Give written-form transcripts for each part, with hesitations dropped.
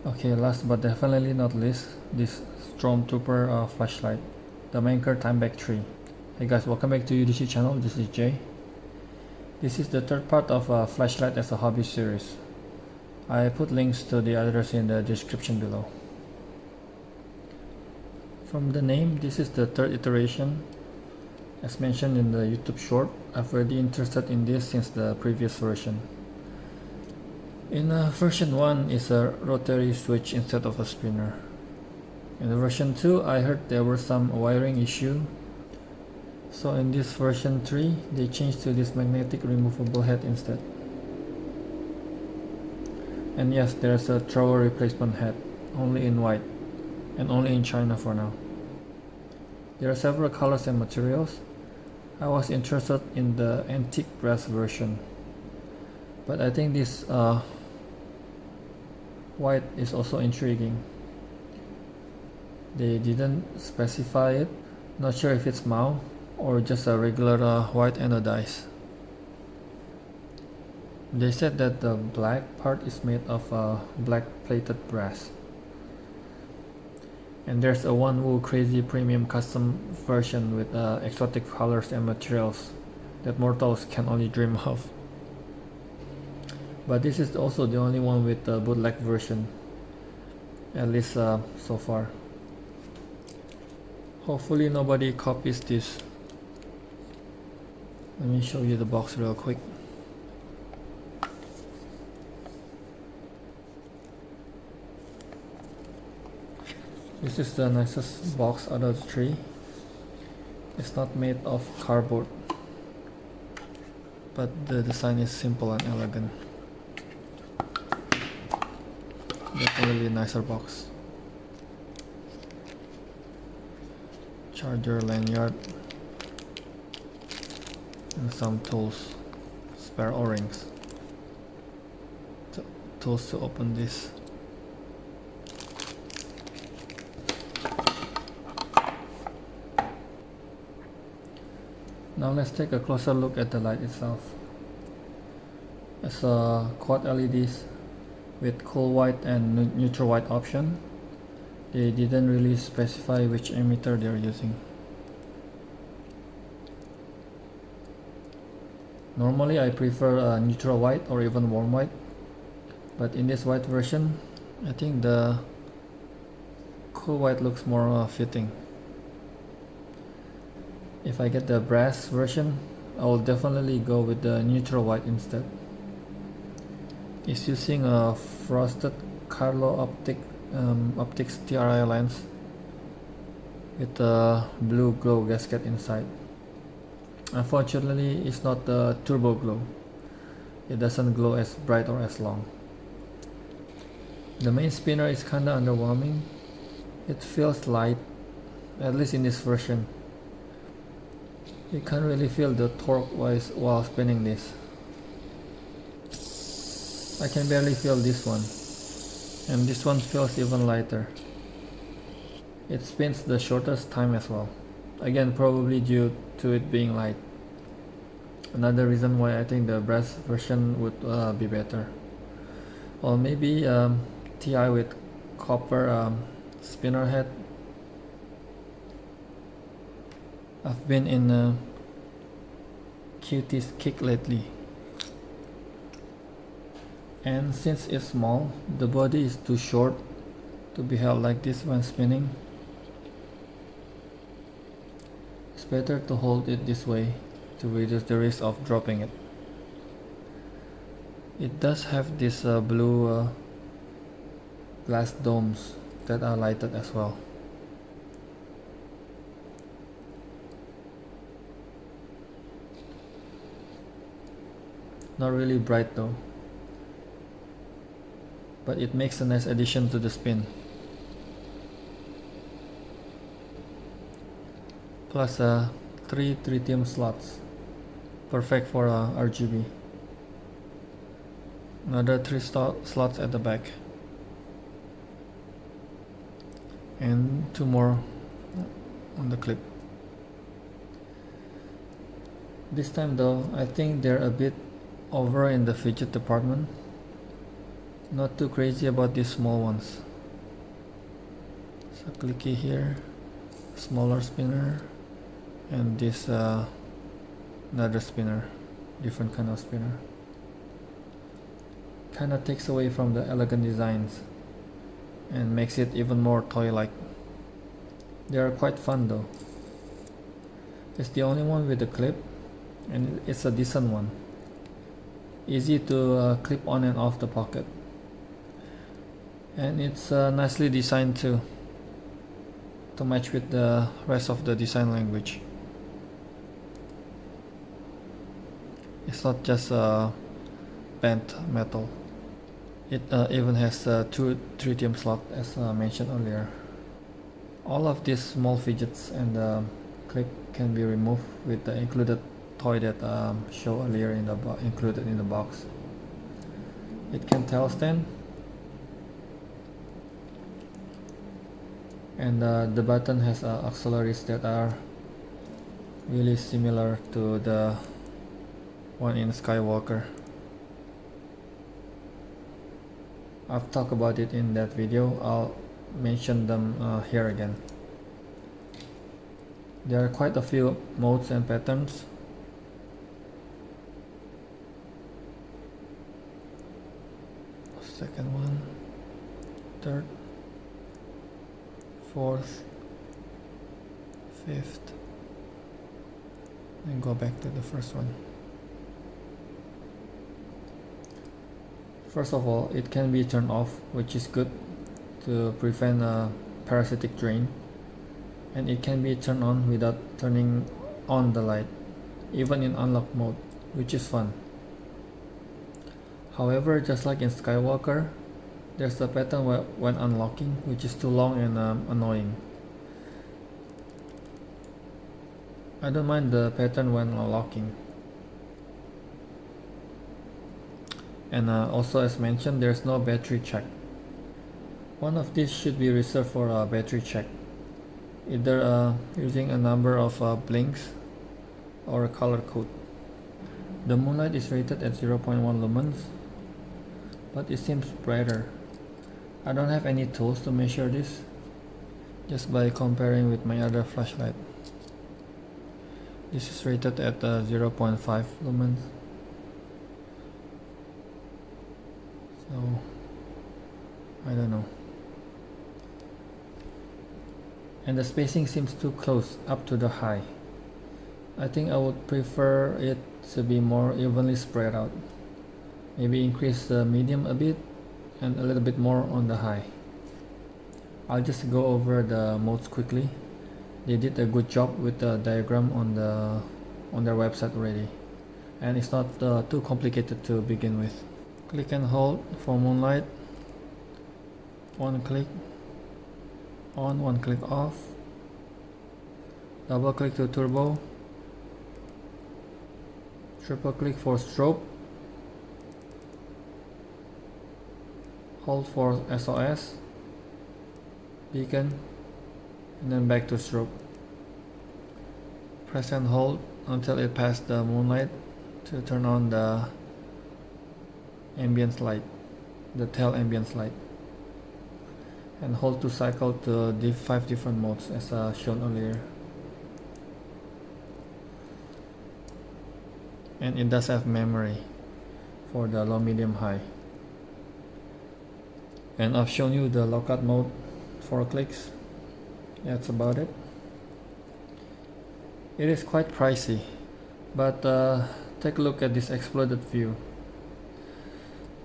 Okay, last but definitely not least, this Stormtrooper flashlight, the Manker TIMEBACK III. Hey guys, welcome back to UDC channel. This is Jay. This is the third part of flashlight as a hobby series. I put links to the others in the description below. From the name, this is the third iteration. As mentioned in the YouTube short, I've already interested in this since the previous version. In version 1 is a rotary switch instead of a spinner. In the version 2, I heard there were some wiring issue. So in this version 3, they changed to this magnetic removable head instead. And yes, there's a thrower replacement head, only in white, and only in China for now. There are several colors and materials. I was interested in the antique brass version, but I think this white is also intriguing. They didn't specify it, not sure if it's mauve or just a regular white anodized. They said that the black part is made of black plated brass. And there's a One Crazy Premium custom version with exotic colors and materials that mortals can only dream of. But this is also the only one with the bootleg version, at least so far. Hopefully nobody copies this. Let me show you the box real quick. This is the nicest box out of the three. It's not made of cardboard, but the design is simple and elegant. Definitely a nicer box. Charger, lanyard, and some tools, spare O-rings, tools to open this. Now let's take a closer look at the light itself. It's a quad LEDs with cool white and neutral white option. They didn't really specify which emitter they're using. Normally I prefer neutral white or even warm white, but in this white version I think the cool white looks more fitting. If I get the brass version, I will definitely go with the neutral white instead. It's using a frosted Carlo Optics TRI lens with a blue glow gasket inside. Unfortunately, it's not the turbo glow. It doesn't glow as bright or as long. The main spinner is kinda underwhelming. It feels light, at least in this version. You can't really feel the torque while spinning this. I can barely feel this one, and this one feels even lighter. It spins the shortest time as well, again probably due to it being light. Another reason why I think the brass version would be better. Or maybe TI with copper spinner head. I've been in a QT's kick lately, and since it's small, the body is too short to be held like this when spinning. It's better to hold it this way to reduce the risk of dropping it. It does have these blue glass domes that are lighted as well. Not really bright though, but it makes a nice addition to the spin. Plus 3 tritium slots, perfect for RGB. Another 3 slots at the back, and 2 more on the clip. This time though, I think they're a bit over in the fidget department. Not too crazy about these small ones. So clicky here, smaller spinner, and this another spinner, different kind of spinner. Kinda takes away from the elegant designs and makes it even more toy-like. They are quite fun though. It's the only one with a clip, and it's a decent one. Easy to clip on and off the pocket. And it's nicely designed too, to match with the rest of the design language. It's not just bent metal. It even has two tritium slots, as mentioned earlier. All of these small fidgets and the clip can be removed with the included toy that shown earlier in the included in the box. It can tail stand, and the button has auxiliaries that are really similar to the one in Skywalker. I've talked about it in that video. I'll mention them here again. There are quite a few modes and patterns. Second one, third, fourth, fifth, and go back to the first one. First of all, it can be turned off, which is good to prevent a parasitic drain, and it can be turned on without turning on the light, even in unlock mode, which is fun. However, just like in Skywalker, there's a pattern when unlocking, which is too long and annoying. I don't mind the pattern when unlocking. And also, as mentioned, there's no battery check. One of these should be reserved for a battery check, either using a number of blinks or a color code. The moonlight is rated at 0.1 lumens, but it seems brighter. I don't have any tools to measure this, just by comparing with my other flashlight. This is rated at 0.5 lumens. So, I don't know. And the spacing seems too close up to the high. I think I would prefer it to be more evenly spread out. Maybe increase the medium a bit and a little bit more on the high. I'll just go over the modes quickly. They did a good job with the diagram on their website already, and it's not too complicated to begin with. Click and hold for moonlight. One click on, one click off. Double click to turbo. Triple click for strobe. Hold for SOS, beacon, and then back to strobe. Press and hold until it passes the moonlight to turn on the ambience light, the tail ambience light, and hold to cycle to the 5 different modes as shown earlier. And it does have memory for the low, medium, high. And I've shown you the lockout mode, 4 clicks. That's about it. It is quite pricey, but take a look at this exploded view.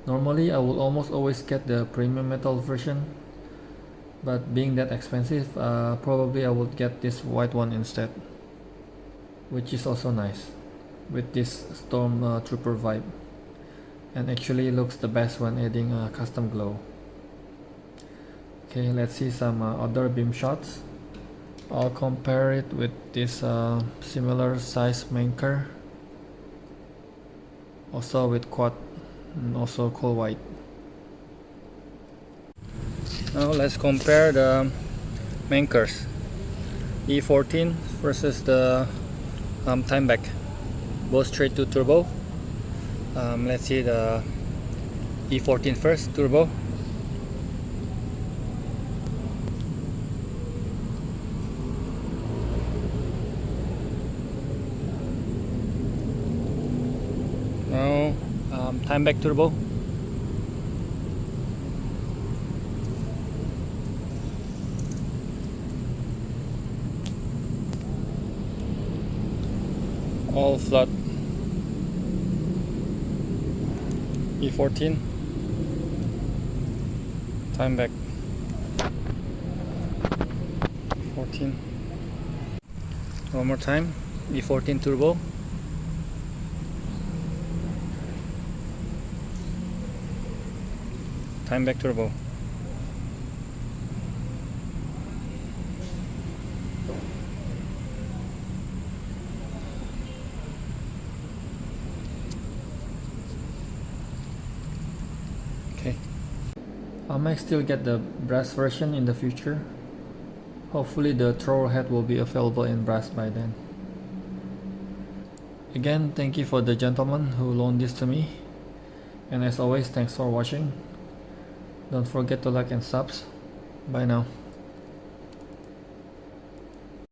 Normally I would almost always get the premium metal version, but being that expensive, probably I would get this white one instead, which is also nice with this Stormtrooper vibe, and actually looks the best when adding a custom glow. Okay, let's see some other beam shots. I'll compare it with this similar size Manker, also with quad and also cool white. Now let's compare the Mankers E14 versus the TIMEBACK, both straight to turbo. Let's see the E14 first, turbo. Now, TIMEBACK turbo. All flat. E14. TIMEBACK 14. One more time. E14 turbo. TIMEBACK turbo. Okay. I might still get the brass version in the future. Hopefully the thrower head will be available in brass by then. Again, thank you for the gentleman who loaned this to me. And as always, thanks for watching. Don't forget to like and subs. Bye now.